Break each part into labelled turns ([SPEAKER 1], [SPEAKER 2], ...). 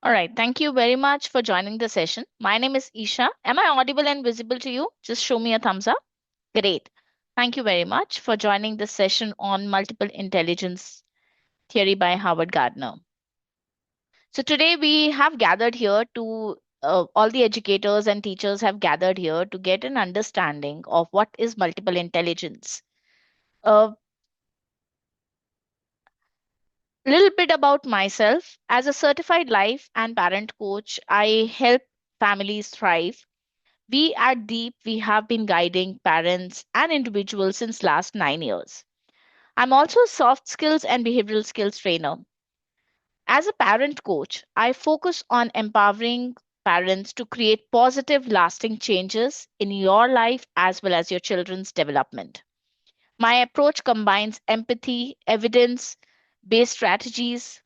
[SPEAKER 1] All right. Thank you very much for joining the session. My name is Isha. Am I audible and visible to you? Just show me a thumbs up. Great. Thank you very much for joining this session on multiple intelligence theory by Howard Gardner. So today we have gathered here to all the educators and teachers have gathered here to get an understanding of what is multiple intelligence. A little bit about myself. As a certified life and parent coach, I help families thrive. We at Deep, we have been guiding parents and individuals since last 9 years. I'm also a soft skills and behavioral skills trainer. As a parent coach, I focus on empowering parents to create positive, lasting changes in your life as well as your children's development. My approach combines empathy, evidence based strategies,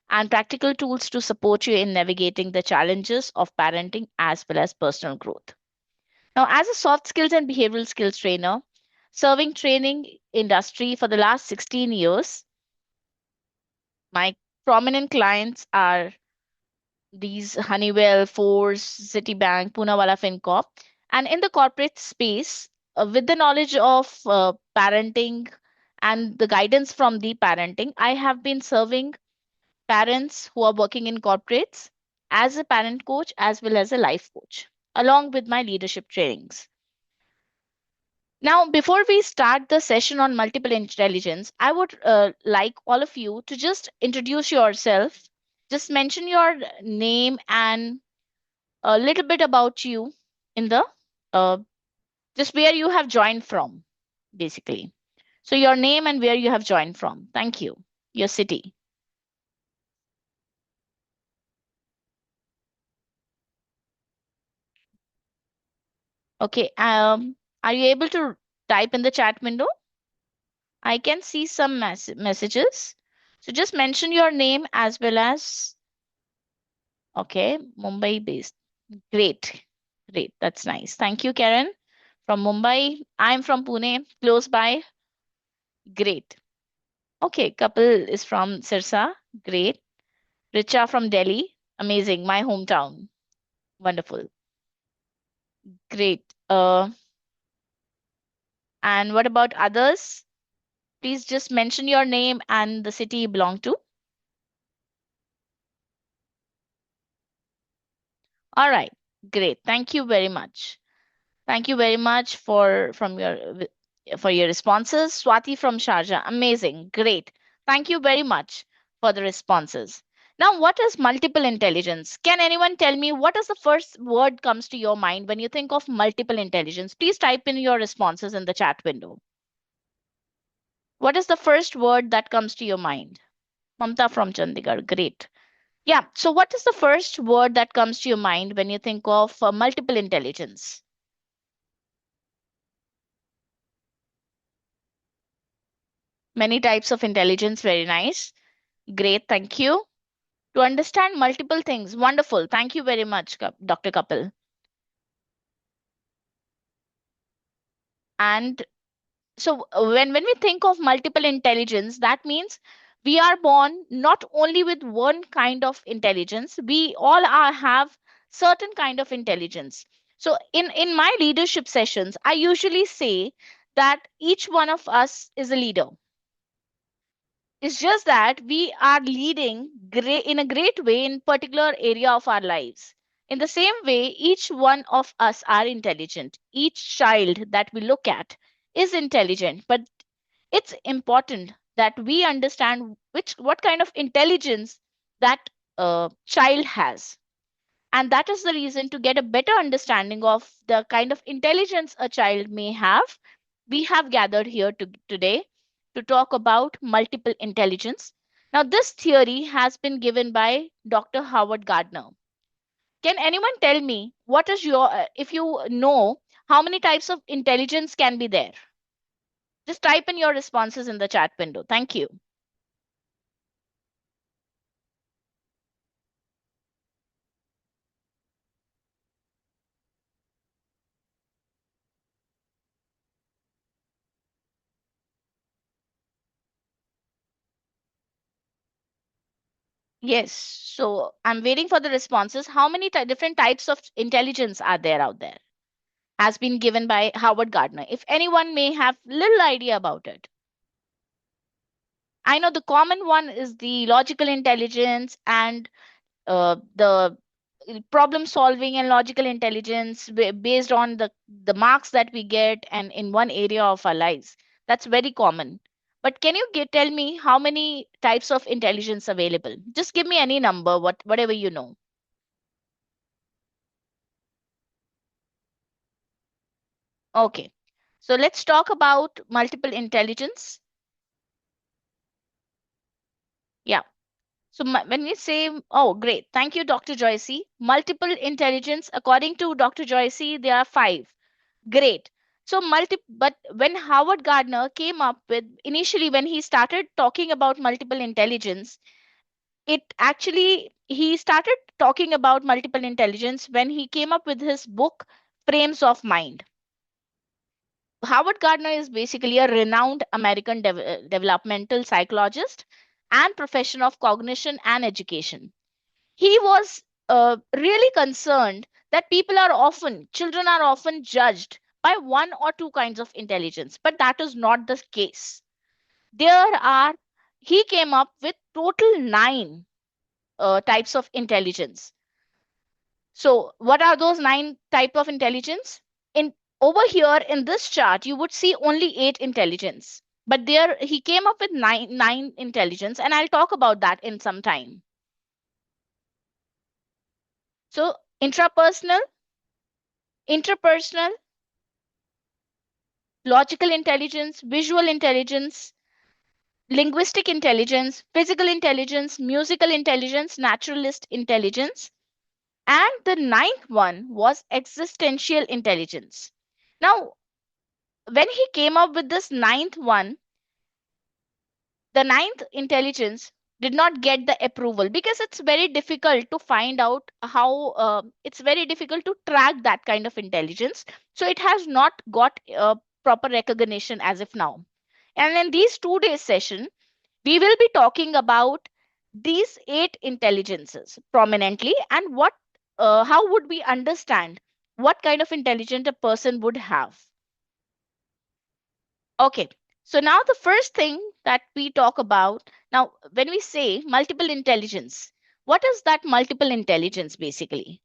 [SPEAKER 1] and practical tools to support you in navigating the challenges of parenting as well as personal growth. Now, as a soft skills and behavioral skills trainer, serving training industry for the last 16 years, my prominent clients are these Honeywell, Force, Citibank, Poonawalla FinCorp. And in the corporate space, with the knowledge of parenting and the guidance from the parenting, I have been serving parents who are working in corporates as a parent coach as well as a life coach, along with my leadership trainings. Now, before we start the session on multiple intelligence, I would like all of you to just introduce yourself. Just mention your name and a little bit about you in the uh, just where you have joined from, basically. So, your name and where you have joined from. Thank you. Your city. Okay. Are you able to type in the chat window? I can see some messages. So, just mention your name as well as, okay, Mumbai based. Great. Great. That's nice. Thank you, Karen. From Mumbai. I'm from Pune, close by. Great. Okay. Couple is from Sirsa. Great. Richa from Delhi. Amazing. My hometown. Wonderful. Great. And what about others? Please just mention your name and the city you belong to. All right. Great. Thank you very much. Thank you very much for your responses. Swati from Sharjah. Amazing. Great. Thank you very much for the responses. Now, what is multiple intelligence? Can anyone tell me what is the first word comes to your mind when you think of multiple intelligence? Please type in your responses in the chat window. What is the first word that comes to your mind? Mamta from Chandigarh. Great. Yeah. So, what is the first word that comes to your mind when you think of multiple intelligence? Many types of intelligence. Very nice. Great. Thank you. To understand multiple things. Wonderful. Thank you very much, Dr. Kapil. And so when we think of multiple intelligence, that means we are born not only with one kind of intelligence, we all have certain kind of intelligence. So in my leadership sessions, I usually say that each one of us is a leader. It's just that we are leading in a great way in particular area of our lives. In the same way, each one of us are intelligent. Each child that we look at is intelligent, but it's important that we understand which what kind of intelligence that child has, and that is the reason to get a better understanding of the kind of intelligence a child may have. We have gathered here today to talk about multiple intelligence. Now, this theory has been given by Dr. Howard Gardner. Can anyone tell me what is if you know how many types of intelligence can be there? Just type in your responses in the chat window. Thank you. Yes. So I'm waiting for the responses. How many different types of intelligence are there out there? Has been given by Howard Gardner. If anyone may have little idea about it. I know the common one is the logical intelligence and the problem solving and logical intelligence based on the marks that we get and in one area of our lives. That's very common. But can you tell me how many types of intelligence available? Just give me any number, whatever you know. Okay. So let's talk about multiple intelligence. Yeah. So when we say, oh, great, thank you, Dr. Joycey. Multiple intelligence, according to Dr. Joycey, there are five. Great. So but when Howard Gardner came up with initially when he started talking about multiple intelligence, it actually he started talking about multiple intelligence when he came up with his book Frames of Mind. Howard Gardner is basically a renowned American developmental psychologist and profession of cognition and education. He was really concerned that children are often judged by one or two kinds of intelligence, but that is not the case. There are, he came up with total nine types of intelligence. So, what are those nine type of intelligence? In over here in this chart, you would see only eight intelligence, but there he came up with nine intelligence, and I'll talk about that in some time. So, intrapersonal, interpersonal, logical intelligence, visual intelligence, linguistic intelligence, physical intelligence, musical intelligence, naturalist intelligence, and the ninth one was existential intelligence. Now, when he came up with this ninth one, the ninth intelligence did not get the approval because it's very difficult to find out how it's very difficult to track that kind of intelligence. So it has not got proper recognition as of now. And in these 2 days session, we will be talking about these eight intelligences prominently and how would we understand what kind of intelligence a person would have. Okay, so now the first thing that we talk about now, when we say multiple intelligence, what is that multiple intelligence basically?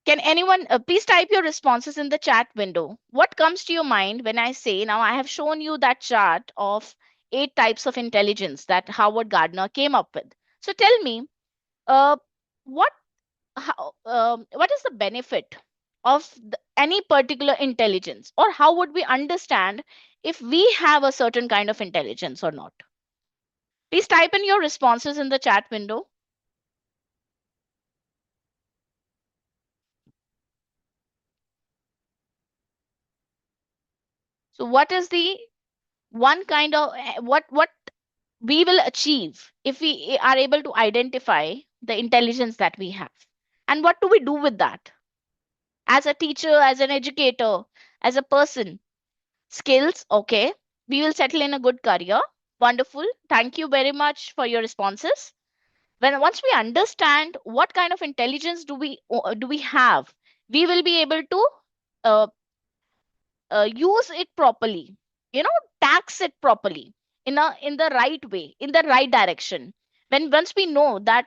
[SPEAKER 1] Can anyone please type your responses in the chat window? What comes to your mind when I say, now I have shown you that chart of eight types of intelligence that Howard Gardner came up with. So tell me, uh, what what is the benefit of any particular intelligence, or how would we understand if we have a certain kind of intelligence or not? Please type in your responses in the chat window. So what is the one kind of what we will achieve if we are able to identify the intelligence that we have, and what do we do with that as a teacher, as an educator, as a person? Skills, okay. We will settle in a good career. Wonderful. Thank you very much for your responses. When once we understand what kind of intelligence do we have, we will be able to uh, use it properly. You know, tax it properly in the right way, in the right direction. When once we know that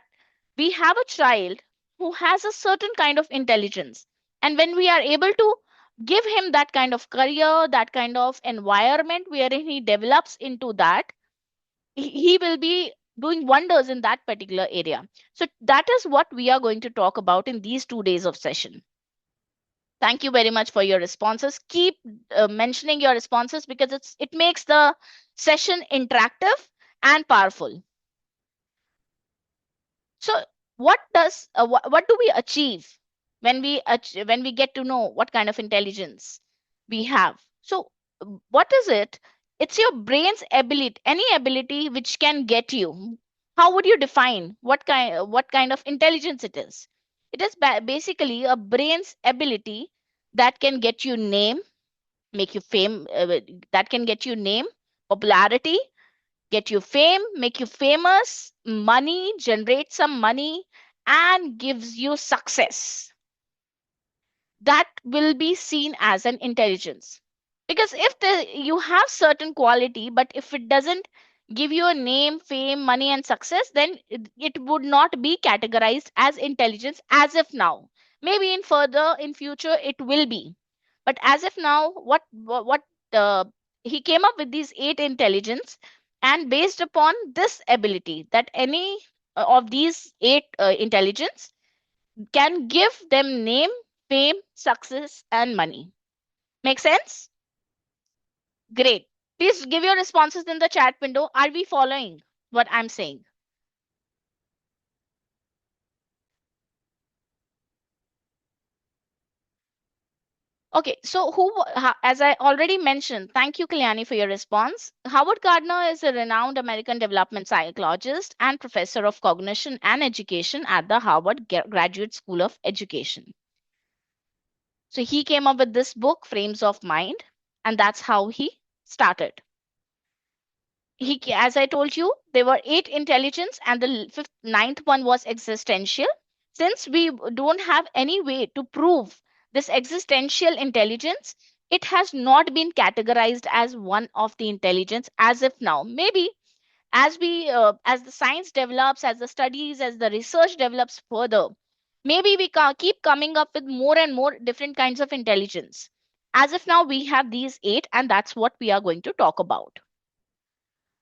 [SPEAKER 1] we have a child who has a certain kind of intelligence, and when we are able to give him that kind of career, that kind of environment wherein he develops into that, he will be doing wonders in that particular area. So that is what we are going to talk about in these 2 days of session. Thank you very much for your responses. Keep mentioning your responses because it makes the session interactive and powerful. So what do we achieve when when we get to know what kind of intelligence we have? So what is it? It's your brain's ability, any ability which can get you. How would you define what kind of intelligence it is? It is basically a brain's ability that can get you name, make you fame, that can get you name, popularity, get you fame, make you famous, money, generate some money, and gives you success. That will be seen as an intelligence. Because if you have certain quality, but if it doesn't give you a name, fame, money, and success, then it would not be categorized as intelligence as if now. Maybe in further in future it will be. But as if now, what uh, he came up with these eight intelligence, and based upon this ability that any of these eight intelligence can give them name, fame, success, and money. Make sense? Great. Please give your responses in the chat window. Are we following what I'm saying? Okay, so as I already mentioned, thank you, Kalyani, for your response. Howard Gardner is a renowned American development psychologist and professor of cognition and education at the Harvard Graduate School of Education. So he came up with this book, Frames of Mind, and that's how he started. As I told you, there were eight intelligence, and the ninth one was existential. Since we don't have any way to prove this existential intelligence, it has not been categorized as one of the intelligence as if now. Maybe as the science develops, as the studies, as the research develops further, maybe we keep coming up with more and more different kinds of intelligence. As if now we have these eight, and that's what we are going to talk about.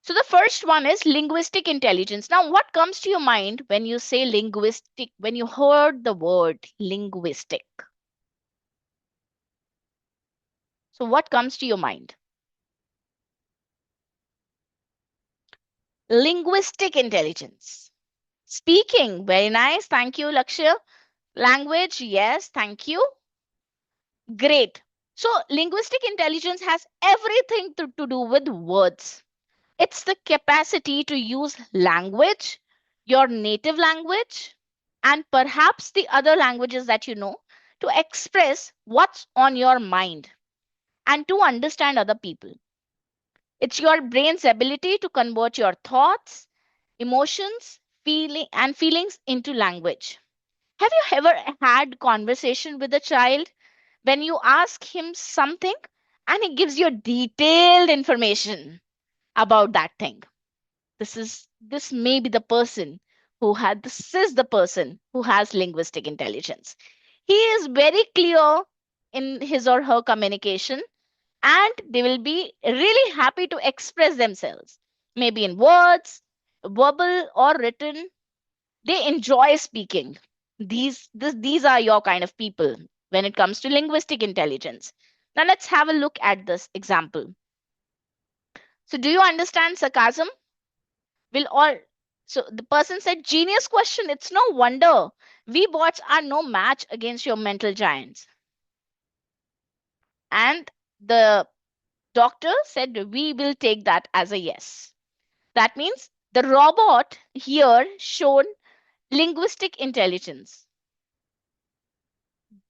[SPEAKER 1] So the first one is linguistic intelligence. Now, what comes to your mind when you say linguistic, when you heard the word linguistic? So what comes to your mind? Linguistic intelligence. Speaking, very nice. Thank you, Lakshya. Language, yes, thank you. Great. So linguistic intelligence has everything to do with words. It's the capacity to use language, your native language, and perhaps the other languages that you know, to express what's on your mind and to understand other people. It's your brain's ability to convert your thoughts, emotions, feelings into language. Have you ever had conversation with a child when you ask him something and he gives you detailed information about that thing? This may be the person this is the person who has linguistic intelligence. He is very clear in his or her communication, and they will be really happy to express themselves, maybe in words, verbal or written. They enjoy speaking. These are your kind of people when it comes to linguistic intelligence. Now let's have a look at this example. So do you understand sarcasm? Will all So the person said, genius question. It's no wonder we bots are no match against your mental giants. And the doctor said, we will take that as a yes. That means the robot here shown linguistic intelligence.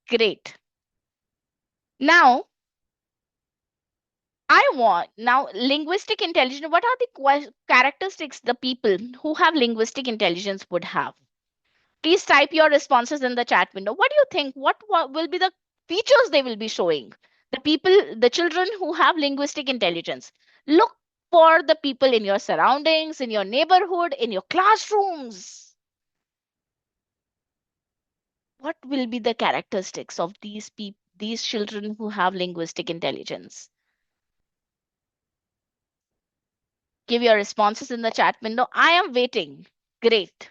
[SPEAKER 1] Great. Now I want now linguistic intelligence. What are the characteristics the people who have linguistic intelligence would have? Please type your responses in the chat window. What do you think? What will be the features they will be showing? The children who have linguistic intelligence. Look for the people in your surroundings, in your neighborhood, in your classrooms. What will be the characteristics of these children who have linguistic intelligence? Give your responses in the chat window. I am waiting. Great.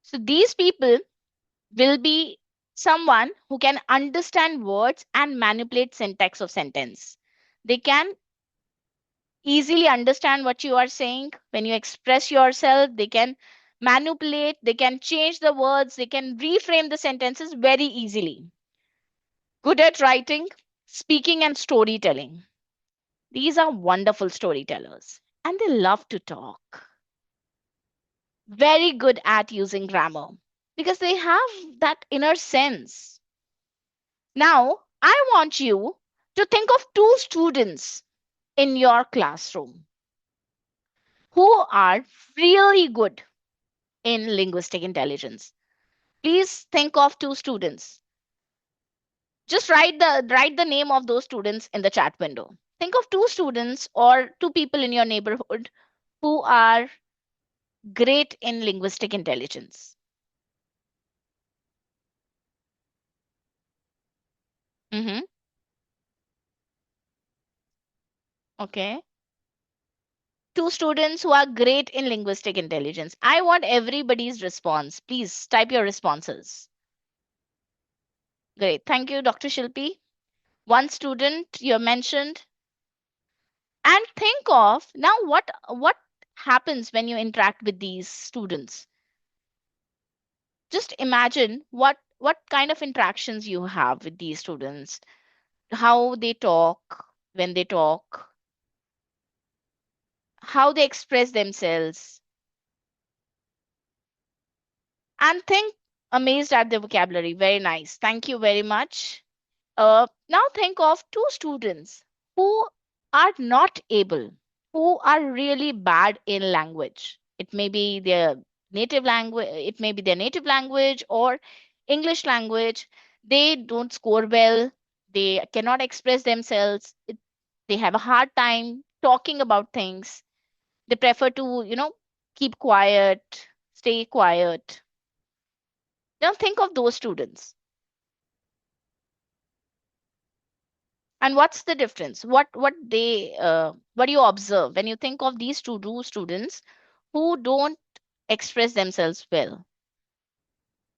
[SPEAKER 1] So these people will be someone who can understand words and manipulate syntax of sentence. They can easily understand what you are saying when you express yourself. They can manipulate, they can change the words, they can reframe the sentences very easily. Good at writing, speaking, and storytelling. These are wonderful storytellers and they love to talk. Very good at using grammar because they have that inner sense. Now, I want you to think of two students in your classroom who are really good in linguistic intelligence. Please think of two students. Just write the name of those students in the chat window. Think of two students or two people in your neighborhood who are great in linguistic intelligence. Mm-hmm. Okay. Two students who are great in linguistic intelligence. I want everybody's response. Please type your responses. Great. Thank you, Dr. Shilpi. One student you mentioned. And think of now what happens when you interact with these students. Just imagine what kind of interactions you have with these students, how they talk when they talk, how they express themselves, and think amazed at the vocabulary. Very nice. Thank you very much. Now think of two students who are not able, who are really bad in language. It may be their native language or English language. They don't score well, they cannot express themselves. They have a hard time talking about things. They prefer to, keep quiet, stay quiet. Now think of those students. And what's the difference? What do you observe when you think of these two students who don't express themselves well?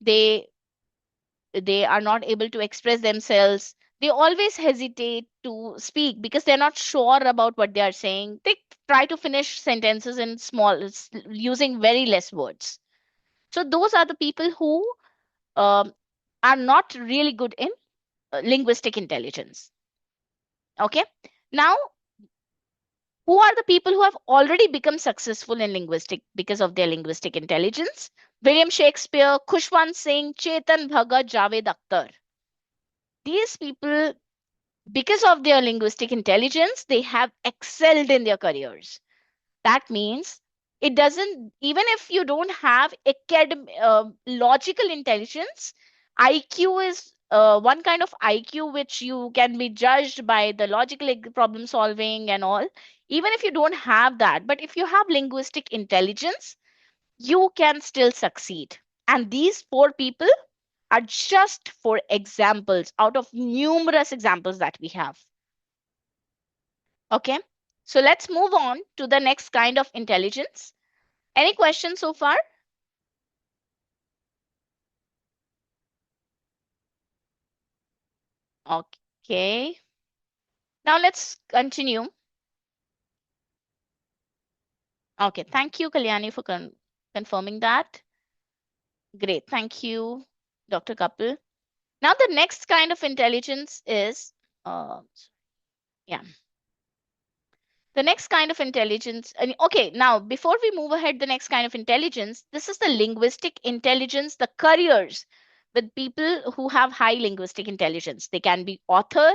[SPEAKER 1] They they are not able to express themselves. They always hesitate to speak because they're not sure about what they are saying. They try to finish sentences in using very less words. So those are the people who um, are not really good in linguistic intelligence. Okay. Now, who are the people who have already become successful in linguistic because of their linguistic intelligence? William Shakespeare, Khushwant Singh, Chetan Bhagat, Javed Akhtar. These people, because of their linguistic intelligence, they have excelled in their careers. That means it doesn't, even if you don't have logical intelligence, IQ is one kind of IQ which you can be judged by the logical problem solving and all. Even if you don't have that, but if you have linguistic intelligence, you can still succeed. And these four people are just four examples out of numerous examples that we have. Okay, so let's move on to the next kind of intelligence. Any questions so far? Okay. Now let's continue. Okay. Thank you, Kalyani, for confirming that. Great. Thank you, Dr. Kapil. Now the next kind of intelligence is, uh, yeah, the next kind of intelligence. Okay. Now, before we move ahead, the next kind of intelligence, this is the linguistic intelligence, the careers with people who have high linguistic intelligence. They can be author,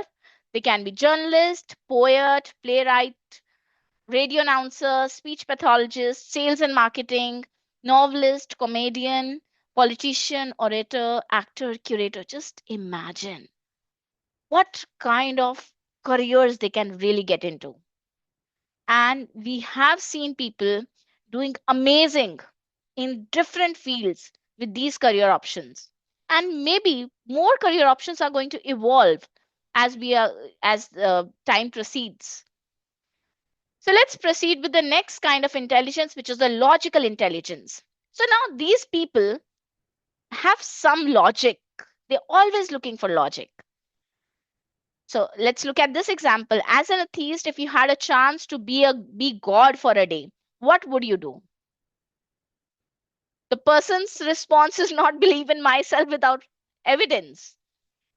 [SPEAKER 1] they can be journalist, poet, playwright, radio announcer, speech pathologist, sales and marketing, novelist, comedian, politician, orator, actor, curator. Just imagine what kind of careers they can really get into. And we have seen people doing amazing in different fields with these career options. And maybe more career options are going to evolve as time proceeds. So let's proceed with the next kind of intelligence, which is the logical intelligence. So now these people have some logic. They're always looking for logic. So let's look at this example. As an atheist, if you had a chance to be God for a day, what would you do? The person's response is not believe in myself without evidence.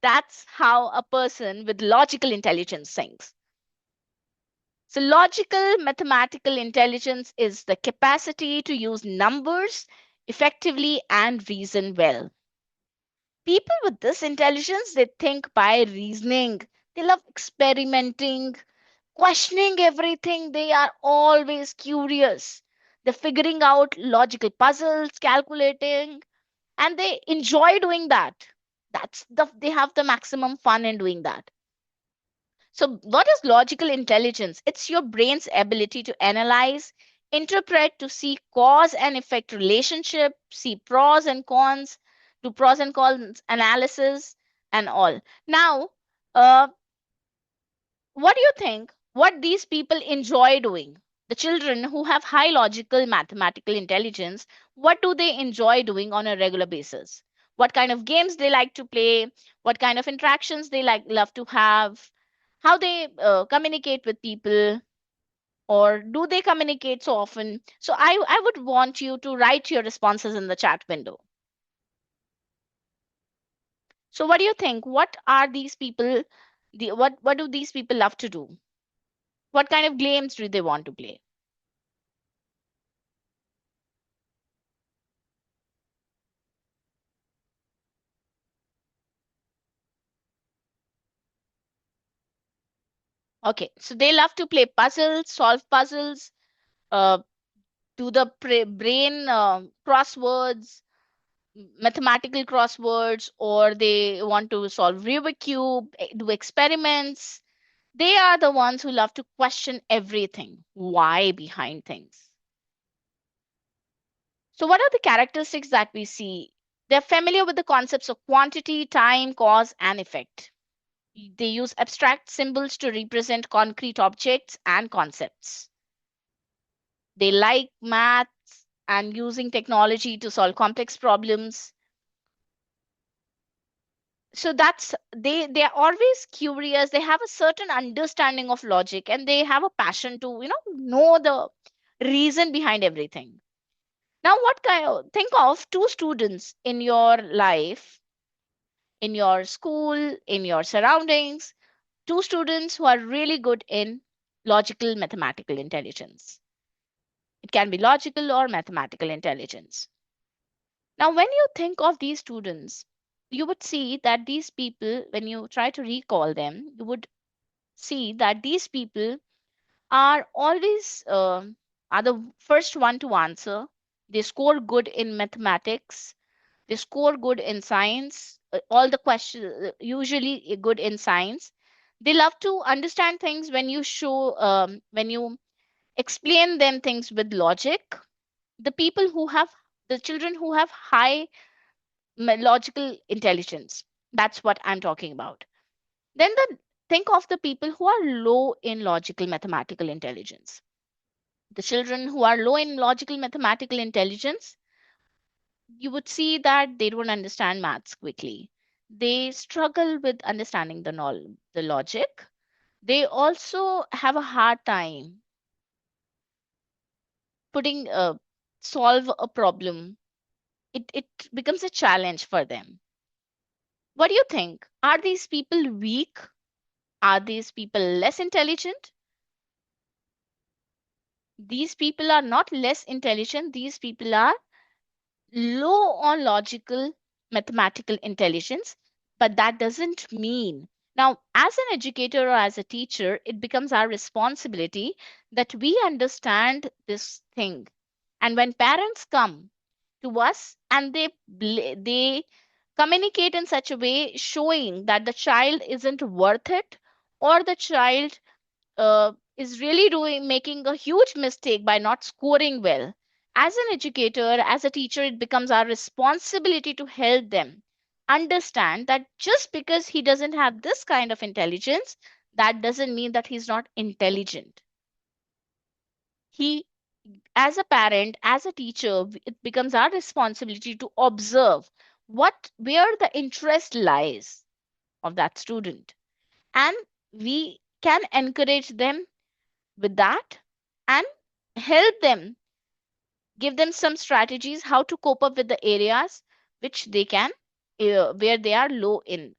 [SPEAKER 1] That's how a person with logical intelligence thinks. So, logical mathematical intelligence is the capacity to use numbers effectively and reason well. People with this intelligence, they think by reasoning. They love experimenting, questioning everything. They are always curious. They're figuring out logical puzzles, calculating, and they enjoy doing that. They have the maximum fun in doing that. So, what is logical intelligence? It's your brain's ability to analyze, interpret, to see cause and effect relationship, see pros and cons, do pros and cons analysis, and all. Now, uh, what do you think? What these people enjoy doing? The children who have high logical mathematical intelligence, what do they enjoy doing on a regular basis? What kind of games they like to play? What kind of interactions they love to have? How they communicate with people, or do they communicate so often? So I would want you to write your responses in the chat window. So what do you think? What are these people? What do these people love to do? What kind of games do they want to play? Okay, so they love to play puzzles, solve puzzles, uh, do the brain crosswords, mathematical crosswords, or they want to solve Rubik cube, do experiments. They are the ones who love to question everything, why behind things. So, what are the characteristics that we see? They're familiar with the concepts of quantity, time, cause, and effect. They use abstract symbols to represent concrete objects and concepts. They like maths and using technology to solve complex problems. So that's they are always curious. They have a certain understanding of logic, and they have a passion to know the reason behind everything. Now, what kind of think of two students in your life, in your school, in your surroundings, two students who are really good in logical mathematical intelligence. It can be logical or mathematical intelligence. Now, when you think of these students, you would see that these people, when you try to recall them, you would see that these people are always are the first one to answer. They score good in mathematics. They score good in science. All the questions usually good in science. They love to understand things when you when you explain them things with logic. The people who have the children who have high logical intelligence. That's what I'm talking about. Then think of the people who are low in logical mathematical intelligence. The children who are low in logical mathematical intelligence, you would see that they don't understand maths quickly. They struggle with understanding the logic. They also have a hard time putting solve a problem. It becomes a challenge for them. What do you think? Are these people weak? Are these people less intelligent? These people are not less intelligent. These people are low on logical mathematical intelligence, but that doesn't mean. Now, as an educator or as a teacher, it becomes our responsibility that we understand this thing. And when parents come to us and they communicate in such a way showing that the child isn't worth it, or the child is really doing making a huge mistake by not scoring well, as an educator, as a teacher, it becomes our responsibility to help them understand that just because he doesn't have this kind of intelligence, that doesn't mean that he's not intelligent. He, as a parent, as a teacher, it becomes our responsibility to observe where the interest lies of that student, and we can encourage them with that and help them, give them some strategies how to cope up with the areas which they can where they are low in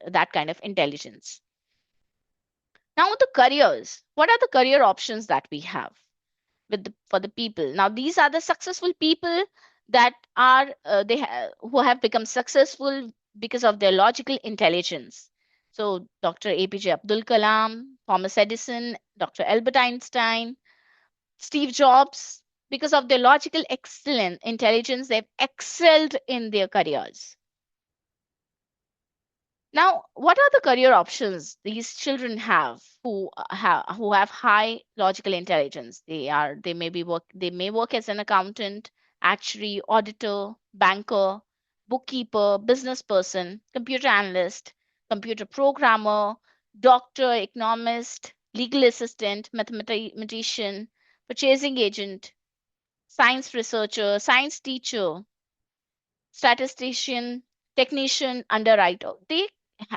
[SPEAKER 1] that kind of intelligence. Now, the careers, what are the career options that we have for the people? Now, these are the successful people that are who have become successful. because of their logical intelligence. So, Dr. APJ Abdul Kalam, Thomas Edison, Dr. Albert Einstein, Steve Jobs, because of their logical excellent intelligence, they've excelled in their careers. Now, what are the career options these children have who have high logical intelligence? They may work as an accountant, actuary, auditor, banker, bookkeeper, business person, computer analyst, computer programmer, doctor, economist, legal assistant, mathematician, purchasing agent, science researcher, science teacher, statistician, technician, underwriter.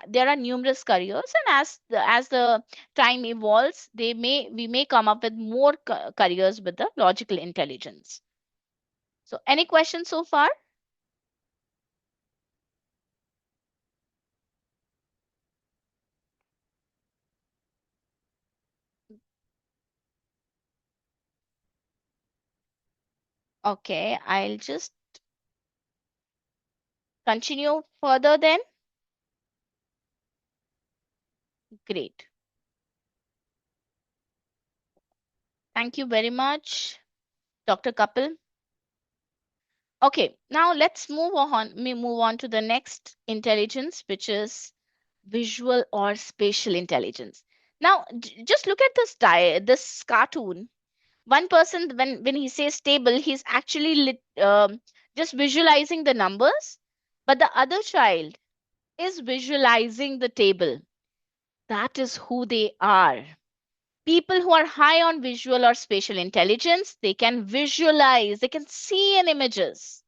[SPEAKER 1] There are numerous careers, and as the time evolves, we may come up with more careers with the logical intelligence. So, any questions so far? Okay, I'll just continue further then. Great. Thank you very much, Dr. Kapil. Okay, now let's move on to the next intelligence, which is visual or spatial intelligence. Now, just look at this cartoon. One person, when he says table, he's actually just visualizing the numbers, but the other child is visualizing the table. That is who they are. People who are high on visual or spatial intelligence, they can visualize, they can see in images,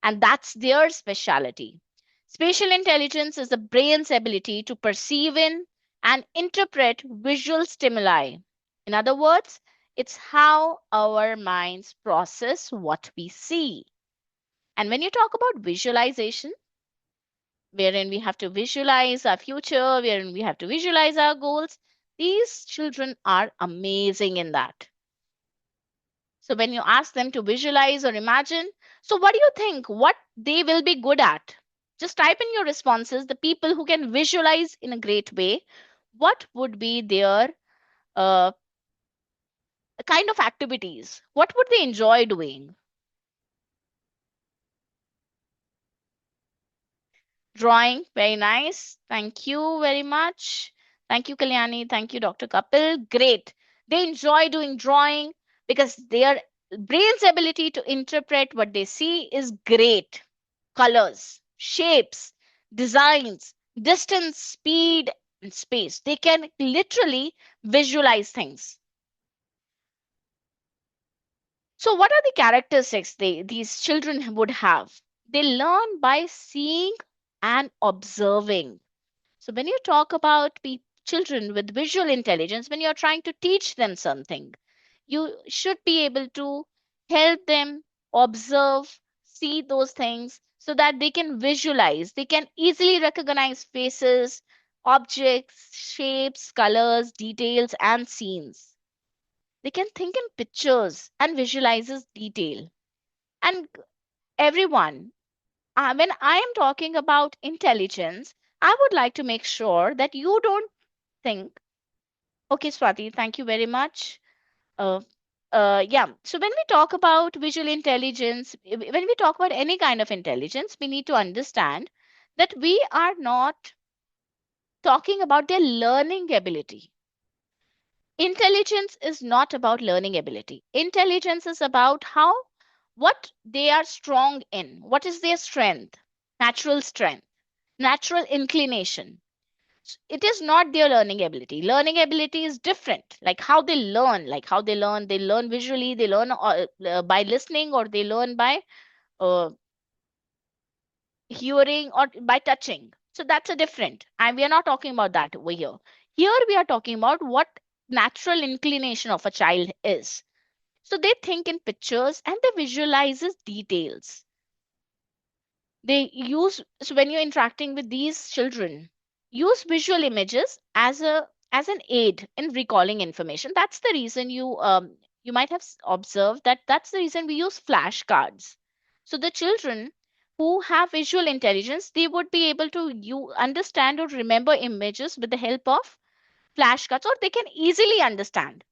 [SPEAKER 1] and that's their specialty. Spatial intelligence is the brain's ability to perceive in and interpret visual stimuli. In other words, it's how our minds process what we see. And when you talk about visualization, wherein we have to visualize our future, wherein we have to visualize our goals, these children are amazing in that. So when you ask them to visualize or imagine, so what do you think? What they will be good at? Just type in your responses. The people who can visualize in a great way, what would be their uh, kind of activities? What would they enjoy doing? Drawing, very nice. Thank you very much. Thank you, Kalyani. Thank you, Dr. Kapil. Great. They enjoy doing drawing because their brain's ability to interpret what they see is great. Colors, shapes, designs, distance, speed, and space. They can literally visualize things. So, what are the characteristics these children would have? They learn by seeing and observing. So, when you talk about children with visual intelligence, when you're trying to teach them something, you should be able to help them observe, see those things so that they can visualize. They can easily recognize faces, objects, shapes, colors, details, and scenes. They can think in pictures and visualizes detail. And everyone, when I am talking about intelligence, I would like to make sure that you don't think, okay, Swati, thank you very much. Uh, yeah. So when we talk about visual intelligence, when we talk about any kind of intelligence, we need to understand that we are not talking about their learning ability. Intelligence is not about learning ability. Intelligence is about what they are strong in. What is their strength, natural inclination. It is not their learning ability. Learning ability is different, like how they learn, they learn visually, they learn by listening, or they learn by uh, hearing or by touching. So that's a different, and we are not talking about that over here. Here we are talking about what natural inclination of a child is. So they think in pictures and they visualizes details. They use, so when you're interacting with these children, use visual images as an aid in recalling information. That's the reason you might have observed that that's the reason we use flashcards. So the children who have visual intelligence, they would be able to you understand or remember images with the help of flashcards, or they can easily understand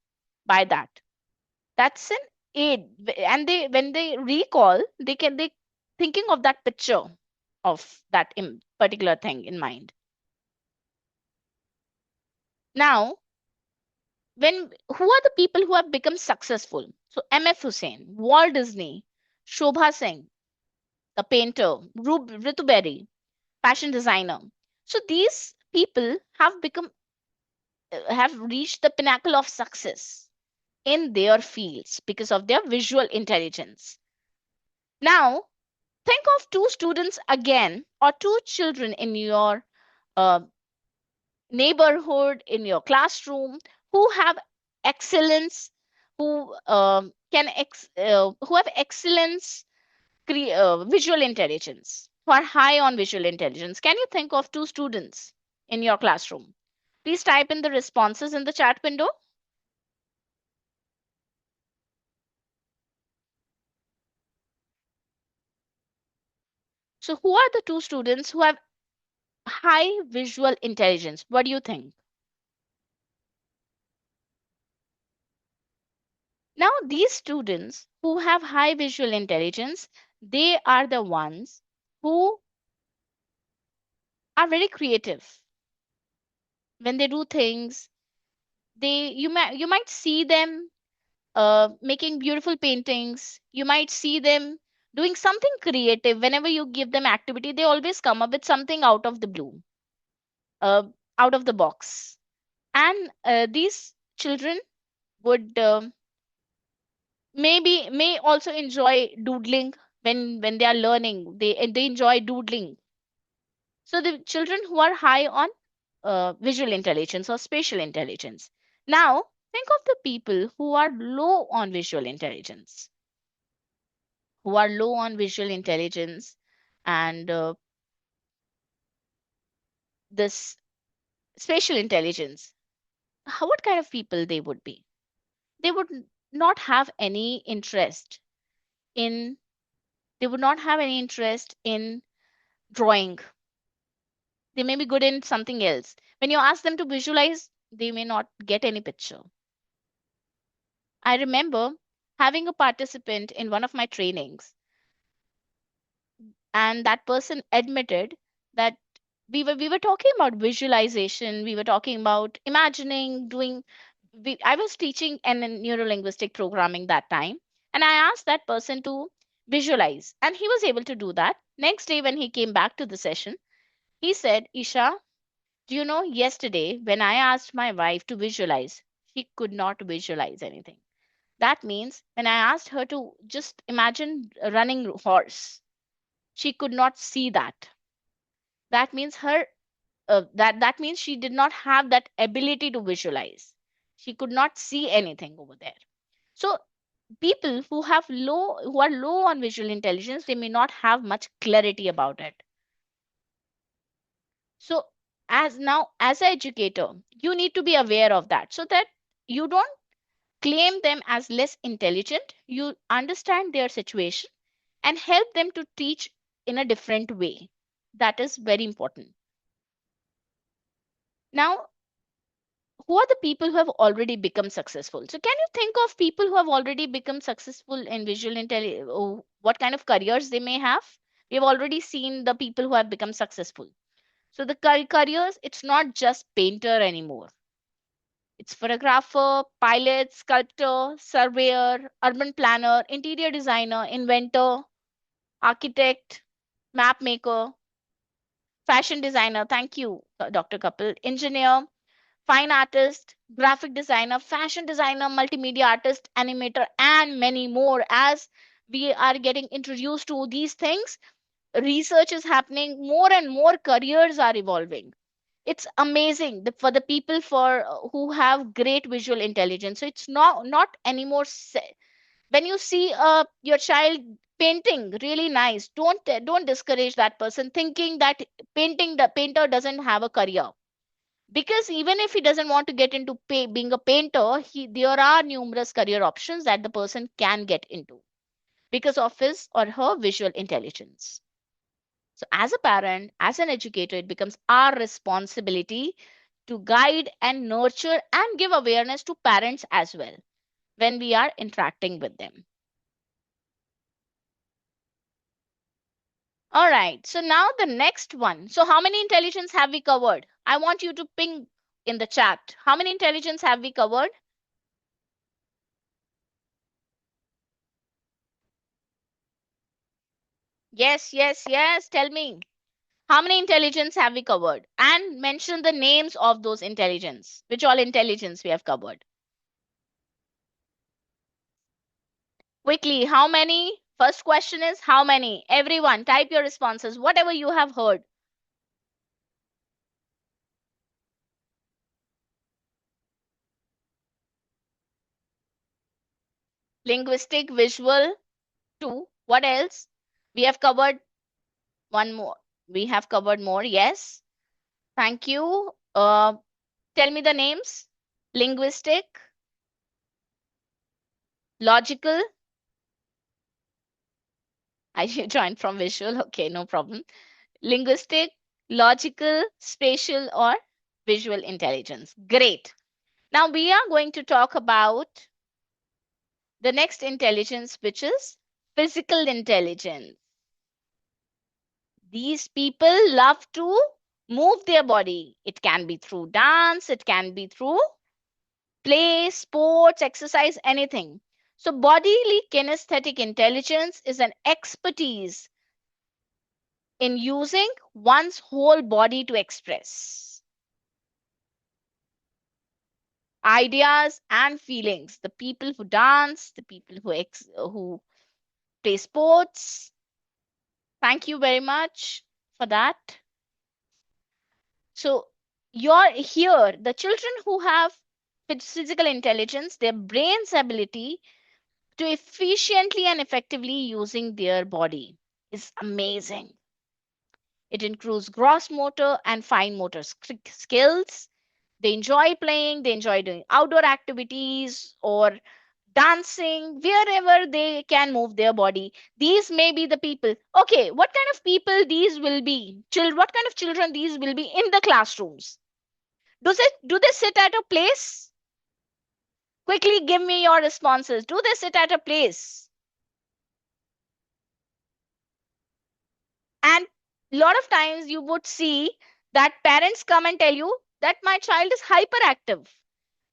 [SPEAKER 1] by that. That's an aid. And they, when they recall, they thinking of that picture of that particular thing in mind. Now, when who are the people who have become successful? So MF Hussain, Walt Disney, Shobha Singh, the painter, Ritu Berry, fashion designer. So these people have reached the pinnacle of success in their fields because of their visual intelligence. Now, think of two students again, or two children in your uh, neighborhood, in your classroom, who have excellence, who have excellence, visual intelligence, who are high on visual intelligence. Can you think of two students in your classroom? Please type in the responses in the chat window. So, who are the two students who have high visual intelligence? What do you think? Now, these students who have high visual intelligence, they are the ones who are very creative. When they do things, you might see them making beautiful paintings. You might see them doing something creative. Whenever you give them activity, they always come up with something out of the blue, uh, out of the box. And these children would may also enjoy doodling. When they are learning, they enjoy doodling. So the children who are high on visual intelligence or spatial intelligence. Now think of the people who are low on visual intelligence, and this spatial intelligence. What kind of people they would be? They would not have any interest in they would not have any interest in drawing. They may be good in something else. When you ask them to visualize, they may not get any picture. I remember having a participant in one of my trainings, and that person admitted that we were talking about visualization, we were talking about imagining, doing. I was teaching an neuro-linguistic programming that time, and I asked that person to visualize, and he was able to do that. Next day, when he came back to the session, he said, Isha, do you know, yesterday when I asked my wife to visualize, she could not visualize anything. That means when I asked her to just imagine a running horse, she could not see that. That means that means she did not have that ability to visualize. She could not see anything over there. So people who are low on visual intelligence, they may not have much clarity about it. So as an educator, you need to be aware of that, so that you don't claim them as less intelligent. You understand their situation and help them to teach in a different way. That is very important. Now, who are the people who have already become successful? So can you think of people who have already become successful in visual intelligence? What kind of careers they may have? We have already seen the people who have become successful. So the careers, it's not just painter anymore. It's photographer, pilot, sculptor, surveyor, urban planner, interior designer, inventor, architect, map maker, fashion designer. Thank you, Dr. Kapil. Engineer, fine artist, graphic designer, fashion designer, multimedia artist, animator, and many more. As we are getting introduced to these things, research is happening, more and more careers are evolving. It's amazing for the people for who have great visual intelligence. So it's not anymore when you see your child painting really nice, don't discourage that person thinking that the painter doesn't have a career. Because even if he doesn't want to get into being a painter, there are numerous career options that the person can get into because of his or her visual intelligence. So, as a parent, as an educator, it becomes our responsibility to guide and nurture and give awareness to parents as well when we are interacting with them. All right. So, now the next one. So, how many intelligence have we covered? I want you to ping in the chat. How many intelligence have we covered? Yes, yes, yes. Tell me. How many intelligence have we covered? And mention the names of those intelligence. Which all intelligence we have covered? Quickly, how many? First question is how many? Everyone, type your responses, whatever you have heard. Linguistic, visual, two. What else? We have covered one more. We have covered more. Yes. Thank you. Tell me the names. Linguistic, logical. I joined from visual. Okay, no problem. Linguistic, logical, spatial, or visual intelligence. Great. Now we are going to talk about the next intelligence, which is physical intelligence. These people love to move their body. It can be through dance, it can be through play, sports, exercise, anything. So, bodily kinesthetic intelligence is an expertise in using one's whole body to express ideas and feelings. The people who dance, the people who play sports. Thank you very much for that. So, you're here, the children who have physical intelligence, their brain's ability to efficiently and effectively using their body is amazing. It includes gross motor and fine motor skills. They enjoy playing, they enjoy doing outdoor activities or dancing wherever they can move their body. These may be the people. Okay, what kind of people these will be? What kind of children these will be in the classrooms? Do they sit at a place? Quickly give me your responses. Do they sit at a place? And a lot of times you would see that parents come and tell you that my child is hyperactive.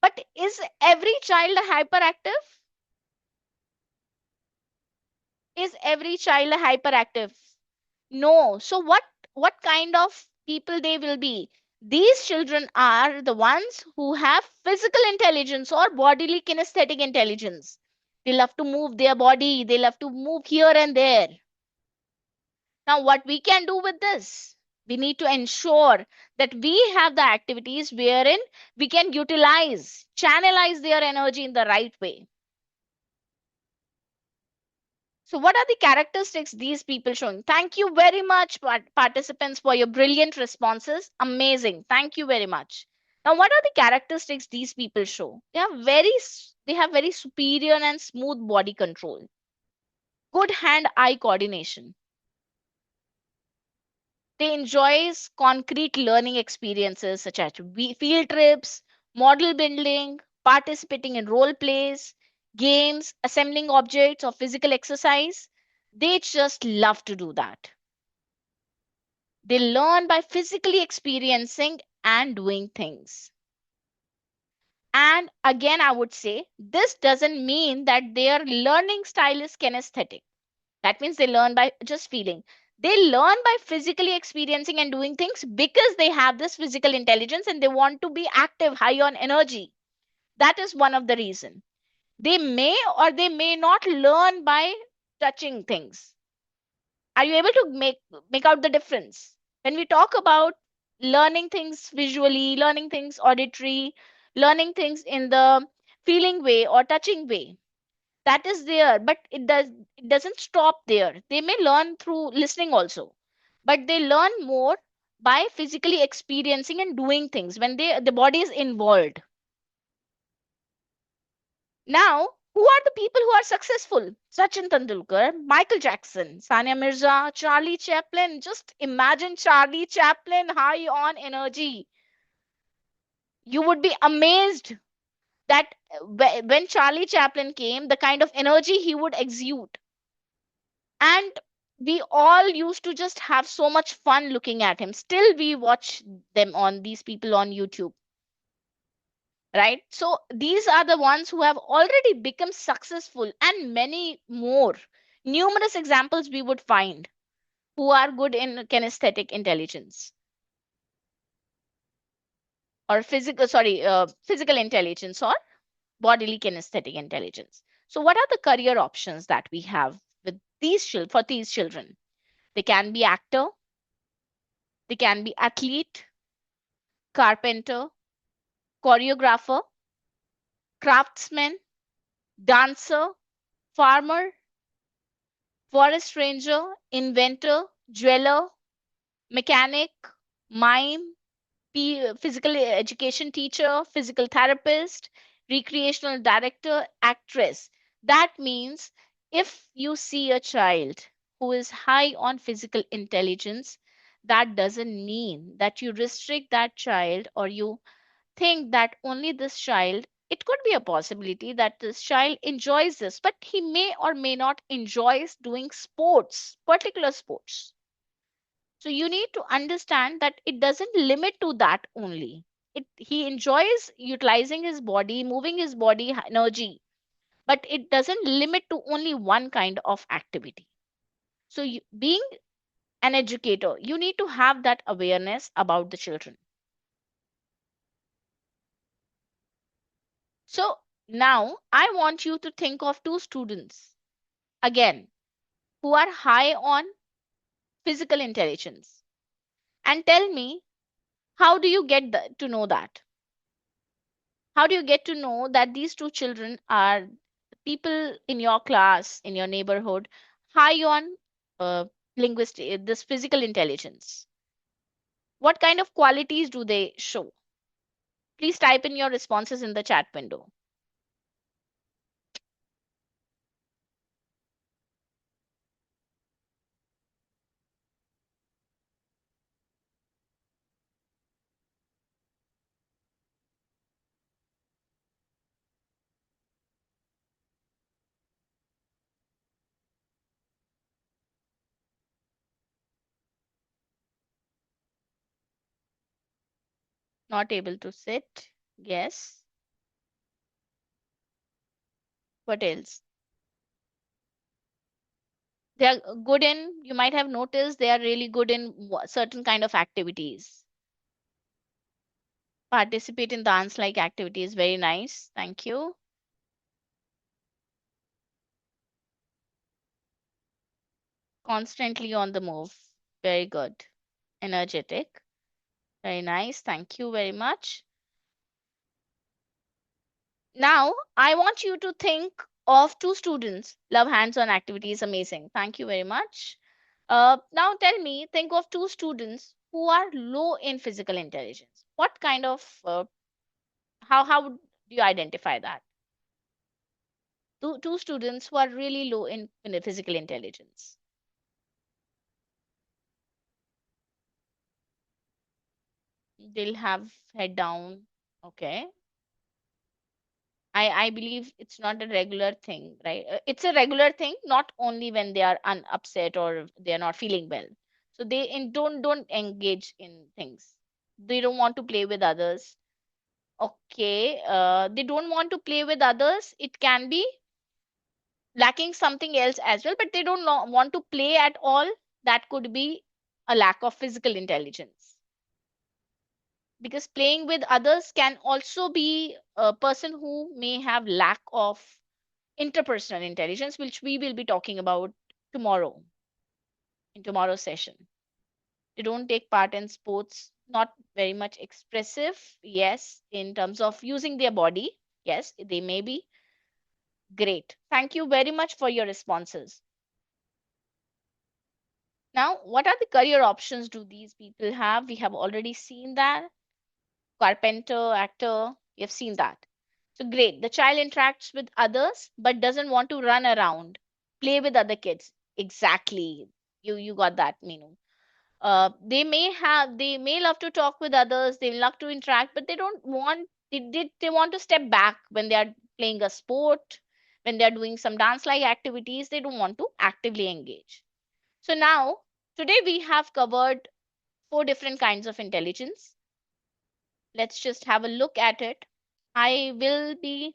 [SPEAKER 1] But is every child hyperactive? Is every child hyperactive? No. So what kind of people they will be? These children are the ones who have physical intelligence or bodily kinesthetic intelligence. They love to move their body, they love to move here and there. Now, what we can do with this? We need to ensure that we have the activities wherein we can utilize, channelize their energy in the right way. So, what are the characteristics these people showing? Thank you very much, participants, for your brilliant responses. Amazing. Thank you very much. Now, what are the characteristics these people show? They have very superior and smooth body control, good hand-eye coordination. They enjoys concrete learning experiences such as field trips, model building, participating in role plays, games, assembling objects, or physical exercise. They just love to do that. They learn by physically experiencing and doing things. And again, I would say this doesn't mean that their learning style is kinesthetic. That means they learn by just feeling. They learn by physically experiencing and doing things because they have this physical intelligence and they want to be active, high on energy. That is one of the reason. They may or they may not learn by touching things. Are you able to make out the difference? When we talk about learning things visually, learning things auditory, learning things in the feeling way or touching way, that is there, but it doesn't stop there. They may learn through listening also, but they learn more by physically experiencing and doing things when the body is involved. Now, Who are the people who are successful? Sachin Tendulkar, Michael Jackson, Sania Mirza, Charlie Chaplin. Just imagine Charlie Chaplin high on energy. You would be amazed that when Charlie Chaplin came, the kind of energy he would exude. And we all used to just have so much fun looking at him. Still, we watch them on these people on YouTube, right? So these are the ones who have already become successful, and many more. Numerous examples we would find who are good in kinesthetic intelligence or physical intelligence or bodily kinesthetic intelligence. So, what are the career options that we have with for these children? They can be actor, they can be athlete, carpenter, choreographer, craftsman, dancer, farmer, forest ranger, inventor, jeweler, mechanic, mime, physical education teacher, physical therapist, recreational director, actress. That means if you see a child who is high on physical intelligence, that doesn't mean that you restrict that child or you think that only this child. It could be a possibility that this child enjoys this, but he may or may not enjoy doing sports, particular sports. So you need to understand that it doesn't limit to that only. He enjoys utilizing his body, moving his body energy, but it doesn't limit to only one kind of activity. So being an educator, you need to have that awareness about the children. So now I want you to think of two students again who are high on physical intelligence and tell me, how do you get to know that? How do you get to know that these two children are people in your class, in your neighborhood, high on uh, linguistic, this physical intelligence? What kind of qualities do they show? Please type in your responses in the chat window. Not able to sit. Yes. What else? They are good in, you might have noticed, they are really good in certain kind of activities. Participate in dance like activities. Very nice. Thank you. Constantly on the move. Very good. Energetic. Very nice. Thank you very much. Now, I want you to think of two students. Love hands-on activities. Amazing. Thank you very much. Now tell me, think of two students who are low in physical intelligence. What kind of, how do you identify that? Two students who are really low in the physical intelligence. They'll have head down. Okay. I believe it's not a regular thing, right? It's a regular thing, not only when they are upset or they are not feeling well. So don't engage in things. They don't want to play with others. Okay, they don't want to play with others. It can be lacking something else as well, but they don't want to play at all. That could be a lack of physical intelligence. Because playing with others can also be a person who may have lack of interpersonal intelligence, which we will be talking about tomorrow in tomorrow's session. They don't take part in sports, not very much expressive. Yes, in terms of using their body, yes, they may be great. Thank you very much for your responses. Now, what are the career options do these people have? We have already seen that. Carpenter, actor, we have seen that. So great. The child interacts with others but doesn't want to run around, play with other kids. Exactly. You got that, Meenu. They may love to talk with others, they love to interact, but they don't want they want to step back when they are playing a sport, when they are doing some dance like activities, they don't want to actively engage. So now today we have covered four different kinds of intelligence. Let's just have a look at it. I will be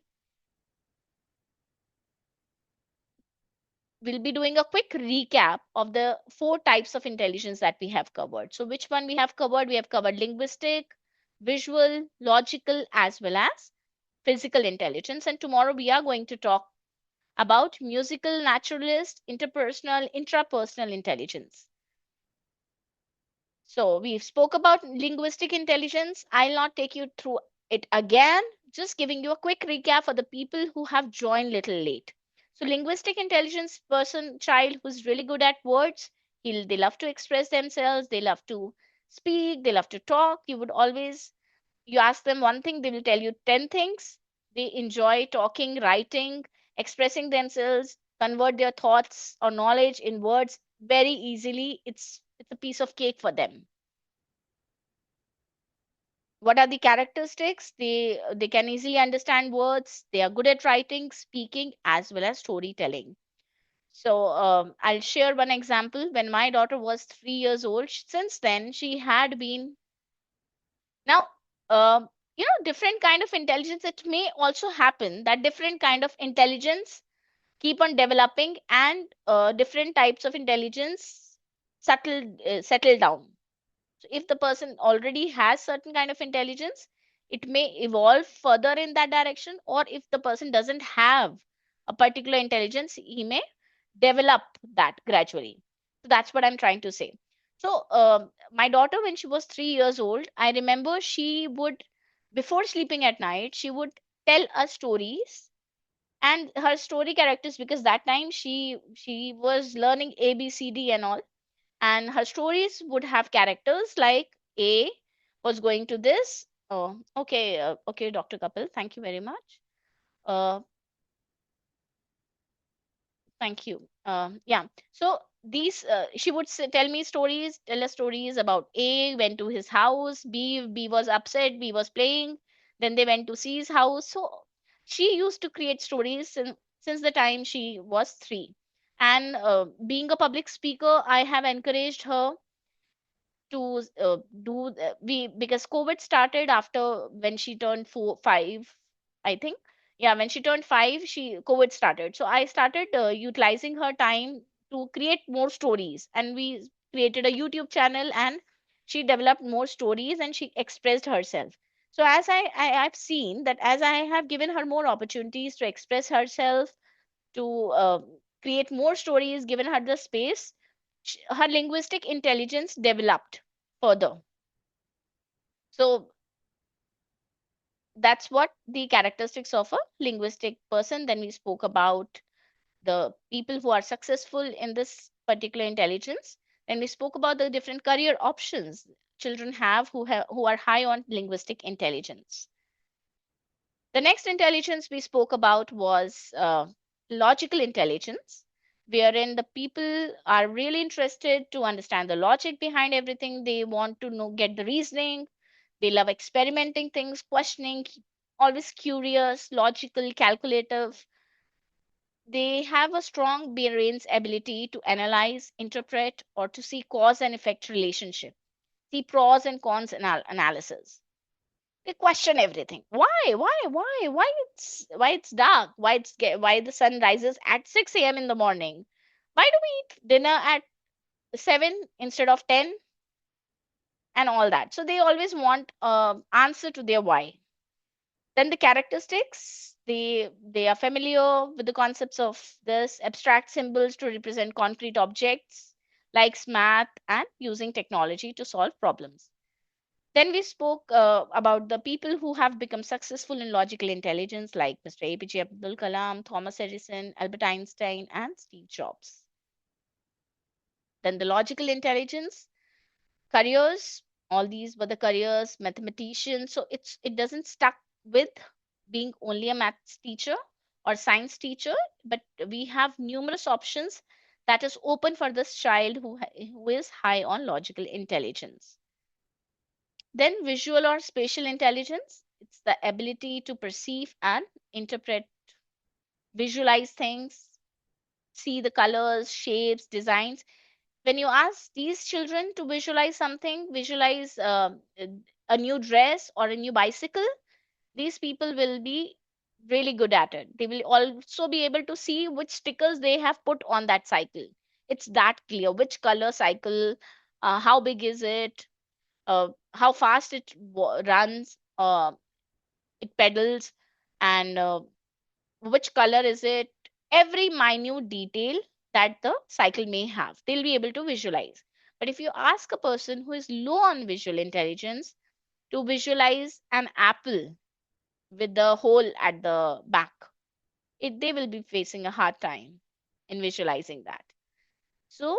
[SPEAKER 1] doing a quick recap of the four types of intelligence that we have covered. So, which one we have covered? We have covered linguistic, visual, logical, as well as physical intelligence. And tomorrow we are going to talk about musical, naturalist, interpersonal, intrapersonal intelligence. So we spoke about linguistic intelligence. I'll not take you through it again, just giving you a quick recap for the people who have joined little late. So linguistic intelligence person, child who's really good at words, they love to express themselves, they love to speak, they love to talk. You ask them one thing, they will tell you 10 things. They enjoy talking, writing, expressing themselves, convert their thoughts or knowledge in words very easily. It's a piece of cake for them. What are the characteristics? They can easily understand words, they are good at writing, speaking, as well as storytelling. So I'll share one example. When my daughter was 3 years old, since then she had been now different kind of intelligence. It may also happen that different kind of intelligence keep on developing, and different types of intelligence settle down. So if the person already has certain kind of intelligence, it may evolve further in that direction, or if the person doesn't have a particular intelligence, he may develop that gradually. So that's what I'm trying to say. So my daughter, when she was 3 years old, I remember she would, before sleeping at night, she would tell us stories and her story characters, because that time she was learning ABCD and all, and her stories would have characters like A was going to this. Oh, okay, okay, Dr. Kapil, thank you very much. Uh, Thank you. Yeah. So these, she would tell me stories, tell us stories about A went to his house, B was upset, B was playing, then they went to C's house. So she used to create stories since the time she was 3. And being a public speaker, I have encouraged her to do we because COVID started after when she turned 5, I think. Yeah, when she turned 5, she COVID started. So I started utilizing her time to create more stories, and we created a YouTube channel, and she developed more stories and she expressed herself. So as I've seen that as I have given her more opportunities to express herself, to create more stories, given her the space, her linguistic intelligence developed further. So that's what the characteristics of a linguistic person. Then we spoke about the people who are successful in this particular intelligence. Then we spoke about the different career options children who are high on linguistic intelligence. The next intelligence we spoke about was logical intelligence, wherein the people are really interested to understand the logic behind everything. They want to know, get the reasoning. They love experimenting things, questioning, always curious, logical, calculative. They have a strong brain's ability to analyze, interpret, or to see cause and effect relationship, see pros and cons analysis. They question everything. Why it's dark? Why the sun rises at 6 a.m. in the morning? Why do we eat dinner at 7 instead of 10, and all that? So they always want answer to their why. Then the characteristics, they are familiar with the concepts of this abstract symbols to represent concrete objects, likes math and using technology to solve problems. Then we spoke about the people who have become successful in logical intelligence, like Mr. APJ Abdul Kalam, Thomas Edison, Albert Einstein, and Steve Jobs. Then the logical intelligence, careers, all these were the careers, mathematicians. So it doesn't stuck with being only a maths teacher or science teacher, but we have numerous options that is open for this child who is high on logical intelligence. Then visual or spatial intelligence, it's the ability to perceive and interpret, visualize things, see the colors, shapes, designs. When you ask these children to visualize something, visualize a new dress or a new bicycle, these people will be really good at it. They will also be able to see which stickers they have put on that cycle. It's that clear. Which color cycle, how big is it, how fast it runs, it pedals, and which color is it, every minute detail that the cycle may have, they'll be able to visualize. But if you ask a person who is low on visual intelligence to visualize an apple with the hole at the back, they will be facing a hard time in visualizing that. So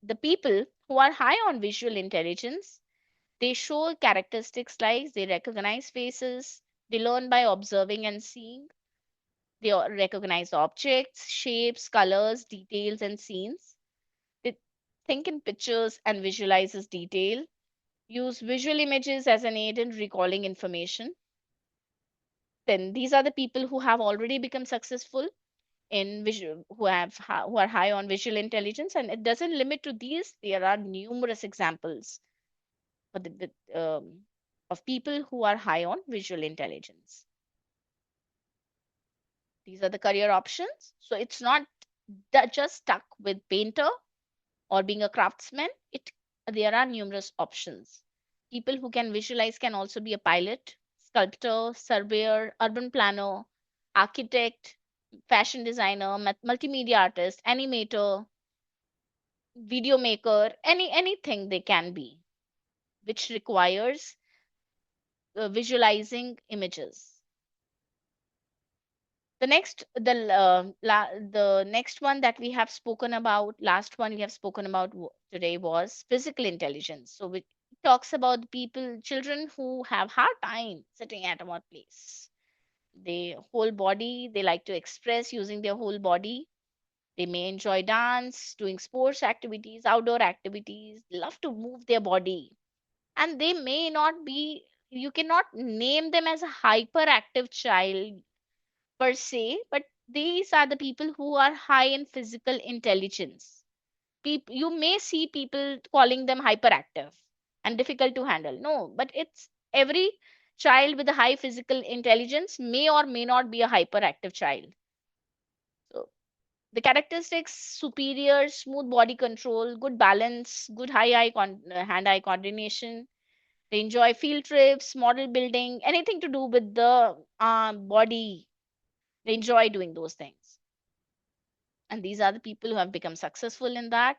[SPEAKER 1] the people who are high on visual intelligence, they show characteristics like they recognize faces, they learn by observing and seeing, they recognize objects, shapes, colors, details, and scenes. They think in pictures and visualizes detail, use visual images as an aid in recalling information. Then these are the people who have already become successful in visual, who are high on visual intelligence, and it doesn't limit to these. There are numerous examples for of people who are high on visual intelligence. These are the career options. So it's not just stuck with painter or being a craftsman. It There are numerous options. People who can visualize can also be a pilot, sculptor, surveyor, urban planner, architect, fashion designer, multimedia artist, animator, video maker, anything they can be, which requires visualizing images. The next one that we have spoken about, last one we have spoken about today was physical intelligence. So it talks about the people, children who have hard time sitting at one place. They whole body, they like to express using their whole body. They may enjoy dance, doing sports activities, outdoor activities, love to move their body. And they may not be, you cannot name them as a hyperactive child per se, but these are the people who are high in physical intelligence. You may see people calling them hyperactive and difficult to handle. No, but it's every child with a high physical intelligence may or may not be a hyperactive child. So the characteristics: superior, smooth body control, good balance, good hand-eye coordination. They enjoy field trips, model building, anything to do with the body. They enjoy doing those things. And these are the people who have become successful in that,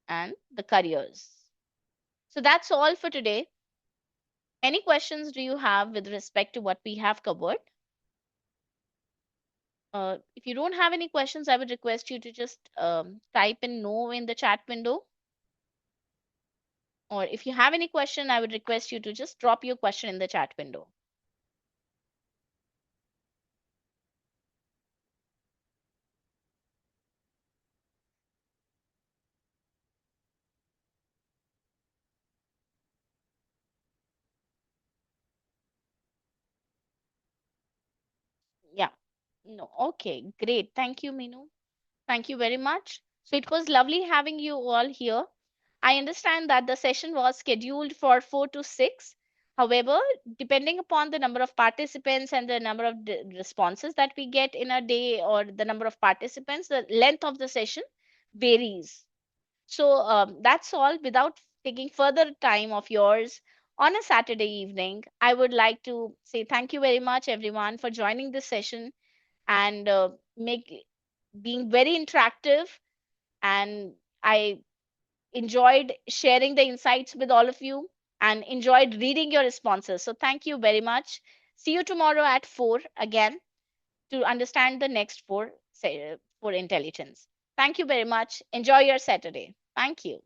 [SPEAKER 1] and the careers. So that's all for today. Any questions do you have with respect to what we have covered? If you don't have any questions, I would request you to just type in no in the chat window. Or if you have any question, I would request you to just drop your question in the chat window. Yeah. No. Okay. Great. Thank you, Minu. Thank you very much. So it was lovely having you all here. I understand that the session was scheduled for 4 to 6. However, depending upon the number of participants and the number of responses that we get in a day, or the number of participants, the length of the session varies. So that's all. Without taking further time of yours on a Saturday evening, I would like to say thank you very much, everyone, for joining this session and make being very interactive. And I enjoyed sharing the insights with all of you and enjoyed reading your responses. So thank you very much. See you tomorrow at 4 again to understand the next four for intelligence. Thank you very much. Enjoy your Saturday. Thank you.